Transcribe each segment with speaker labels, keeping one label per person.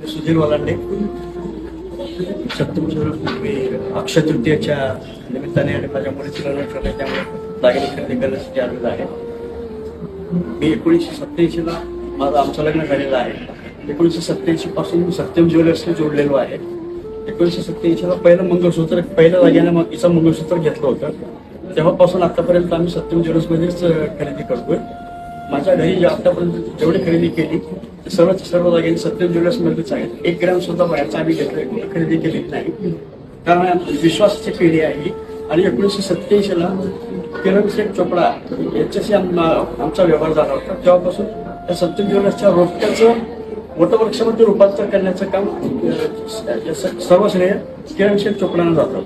Speaker 1: सुधीर वलांडे. सप्तम अक्षय तृतीयेच्या निमित्ताने आणि माझ्या मुलीचं लग्न ठरलं त्यामुळे दागिने खरेदी करण्यासाठी आलेलो आहे. मी 1987 माझं आमचं लग्न झालेलं आहे. 1987 पासून मी सत्यम ज्वेलर्सला जोडलेलो आहे. 1987 पहिलं मंगळसूत्र पहिल्या दागिने मागीचं मंगळसूत्र घेतलं होतं. तेव्हापासून आतापर्यंत आम्ही सत्यम ज्वेलर्समध्येच खरेदी करतोय. माझ्या घरी आतापर्यंत जेवढी खरेदी केली ते सर्व दागिने सत्यम ज्वेलर्समध्येच आहेत. 1 ग्रॅम सुद्धा बाहेरचा आम्ही घेतलं खरेदी केलेली नाही, कारण विश्वासाची पिढी आहे. आणि 1987 किरण शेठ चोपडा यांच्याशी आमचा व्यवहार झाला होता. तेव्हापासून त्या सत्यम ज्वेलर्सच्या रोट्याचं वटवृक्षामध्ये रूपांतर करण्याचं काम सर्व श्रेय किरण शेठ चोपडांना जातं.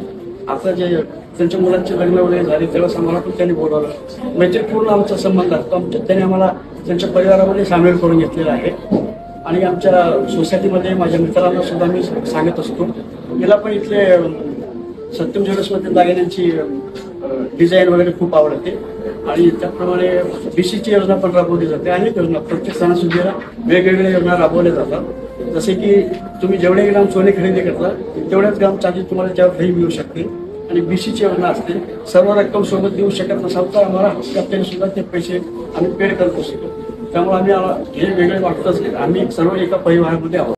Speaker 1: आता जे त्यांच्या मुलांचे लग्न वगैरे झाले तेव्हा आम्हाला पण त्यांनी बोलावलं. मैत्रीपूर्ण आमचा संबंध असतो. त्यांनी आम्हाला त्यांच्या परिवारामध्ये सामील करून घेतलेला आहे. आणि आमच्या सोसायटीमध्ये माझ्या मित्रांना सुद्धा मी सांगत असतो, तिला पण इथले सत्यम ज्वेलर्समध्ये दागिन्यांची डिझाईन वगैरे खूप आवडते. आणि त्याप्रमाणे बीसीची योजना पण राबवली जाते. अनेक योजना प्रत्येक सणासुदीला वेगवेगळ्या योजना राबवल्या जातात. जसे की तुम्ही जेवढे ग्राम सोने खरेदी करता तेवढ्याच ग्राम चार्जेस तुम्हाला त्यावर मिळू शकते. आणि बीसीची योजना असते. सर्व रक्कम सोबत देऊ शकत नसाल तर आम्हाला हप्त्याने सुद्धा ते पैसे आम्ही पेड करत असतो. त्यामुळे आम्ही हे वेगळे वाटतच नाही. आम्ही सर्व एका परिवारामध्ये आहोत.